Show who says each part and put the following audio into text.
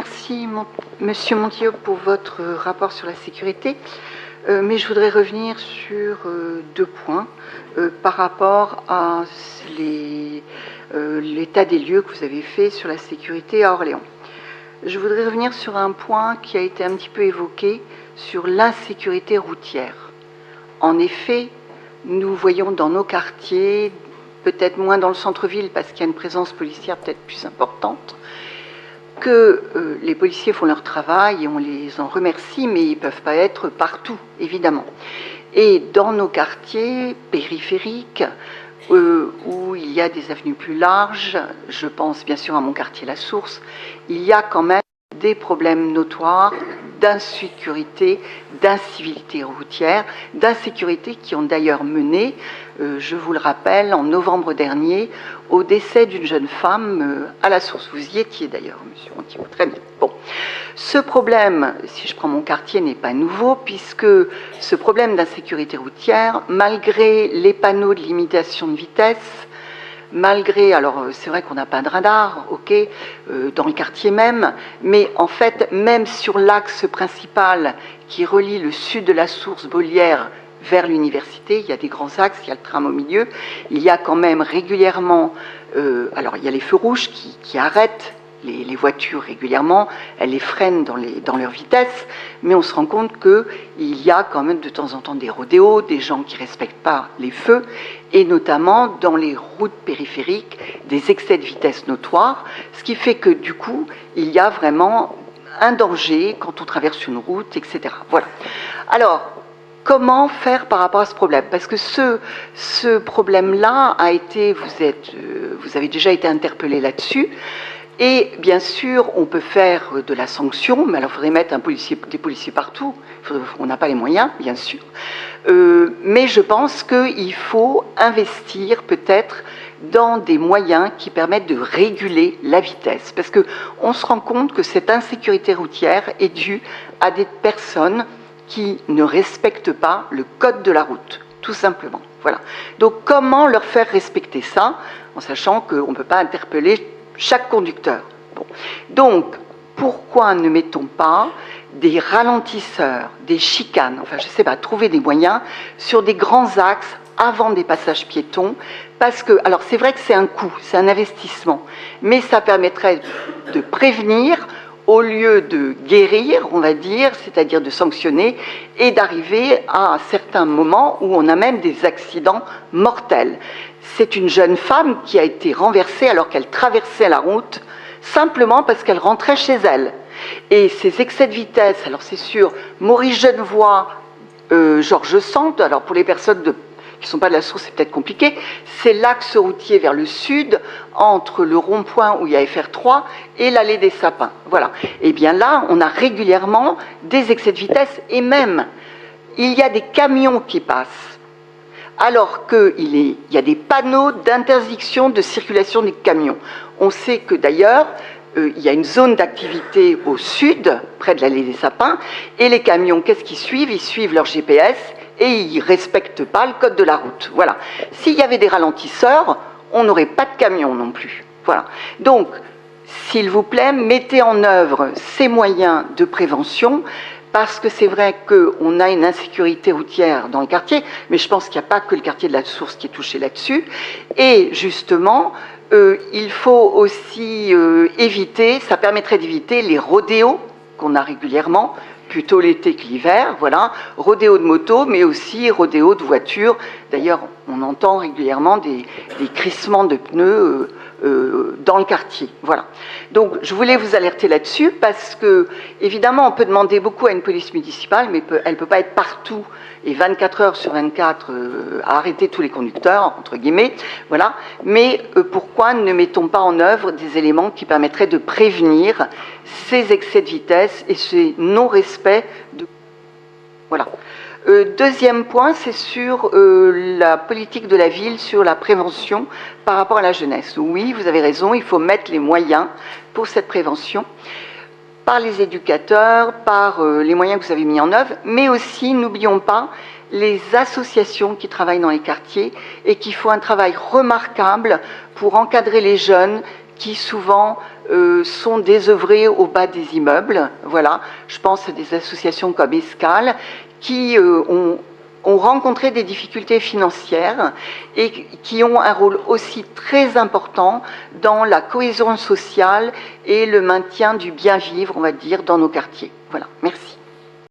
Speaker 1: Merci, Monsieur Montillot, pour votre rapport sur la sécurité. Mais je voudrais revenir sur deux points par rapport à l'état des lieux que vous avez fait sur la sécurité à Orléans. Je voudrais revenir sur un point qui a été un petit peu évoqué sur l'insécurité routière. En effet, nous voyons dans nos quartiers, peut-être moins dans le centre-ville parce qu'il y a une présence policière peut-être plus importante, que les policiers font leur travail et on les en remercie, mais ils ne peuvent pas être partout, évidemment. Et dans nos quartiers périphériques, où il y a des avenues plus larges, je pense bien sûr à mon quartier La Source, il y a quand même des problèmes notoires d'insécurité, d'incivilité routière, d'insécurité qui ont d'ailleurs mené, je vous le rappelle, en novembre dernier, au décès d'une jeune femme à La Source. Vous y étiez d'ailleurs, monsieur Montillot. Très bien. Bon. Ce problème, si je prends mon quartier, n'est pas nouveau, puisque ce problème d'insécurité routière, malgré les panneaux de limitation de vitesse, malgré, alors c'est vrai qu'on n'a pas de radar, ok, dans le quartier même, mais en fait, même sur l'axe principal qui relie le sud de La Source, Bollières, vers l'université, il y a des grands axes, il y a le tram au milieu, il y a quand même régulièrement, alors il y a les feux rouges qui arrêtent les voitures régulièrement, elles les freinent dans leur vitesse, mais on se rend compte qu'il y a quand même de temps en temps des rodéos, des gens qui ne respectent pas les feux, et notamment dans les routes périphériques, des excès de vitesse notoires, ce qui fait que du coup, il y a vraiment un danger quand on traverse une route, etc. Voilà. Alors, comment faire par rapport à ce problème? Parce que ce problème-là a été, vous avez déjà été interpellé là-dessus, et bien sûr, on peut faire de la sanction, mais alors il faudrait mettre des policiers partout, on n'a pas les moyens, bien sûr. Mais je pense qu'il faut investir peut-être dans des moyens qui permettent de réguler la vitesse. Parce qu'on se rend compte que cette insécurité routière est due à des personnes qui ne respectent pas le code de la route, tout simplement. Voilà. Donc comment leur faire respecter ça, en sachant qu'on ne peut pas interpeller chaque conducteur. Bon. Donc, pourquoi ne mettons pas des ralentisseurs, des chicanes, enfin je ne sais pas, trouver des moyens sur des grands axes avant des passages piétons, parce que, alors c'est vrai que c'est un coût, c'est un investissement, mais ça permettrait de prévenir au lieu de guérir, on va dire, c'est-à-dire de sanctionner, et d'arriver à certains moments où on a même des accidents mortels. C'est une jeune femme qui a été renversée alors qu'elle traversait la route, simplement parce qu'elle rentrait chez elle. Et ces excès de vitesse, alors c'est sûr, Maurice Genevoix, Georges Sand, alors pour les personnes qui ne sont pas de La Source, c'est peut-être compliqué, c'est l'axe routier vers le sud, entre le rond-point où il y a FR3 et l'allée des Sapins. Voilà. Et bien là, on a régulièrement des excès de vitesse, et même, il y a des camions qui passent, alors qu'il y a des panneaux d'interdiction de circulation des camions. On sait que d'ailleurs, il y a une zone d'activité au sud, près de l'allée des Sapins, et les camions, qu'est-ce qu'ils suivent? Ils suivent leur GPS et ils ne respectent pas le code de la route. Voilà. S'il y avait des ralentisseurs, on n'aurait pas de camions non plus. Voilà. Donc, s'il vous plaît, mettez en œuvre ces moyens de prévention, parce que c'est vrai qu'on a une insécurité routière dans le quartier, mais je pense qu'il n'y a pas que le quartier de La Source qui est touché là-dessus. Et justement, il faut aussi éviter, ça permettrait d'éviter les rodéos qu'on a régulièrement, plutôt l'été que l'hiver, voilà, rodéo de moto, mais aussi rodéo de voitures. D'ailleurs, on entend régulièrement des crissements de pneus dans le quartier. Voilà. Donc, je voulais vous alerter là-dessus parce que, évidemment, on peut demander beaucoup à une police municipale, mais elle ne peut pas être partout et 24 heures sur 24 à arrêter tous les conducteurs, entre guillemets. Voilà. Mais pourquoi ne mettons pas en œuvre des éléments qui permettraient de prévenir ces excès de vitesse et ces non-respects de... Voilà. Deuxième point, c'est sur la politique de la ville, sur la prévention par rapport à la jeunesse. Oui, vous avez raison, il faut mettre les moyens pour cette prévention, par les éducateurs, par les moyens que vous avez mis en œuvre, mais aussi, n'oublions pas, les associations qui travaillent dans les quartiers et qui font un travail remarquable pour encadrer les jeunes qui souvent sont désœuvrés au bas des immeubles. Voilà, je pense à des associations comme Escale qui ont rencontré des difficultés financières et qui ont un rôle aussi très important dans la cohésion sociale et le maintien du bien vivre, on va dire, dans nos quartiers. Voilà, merci.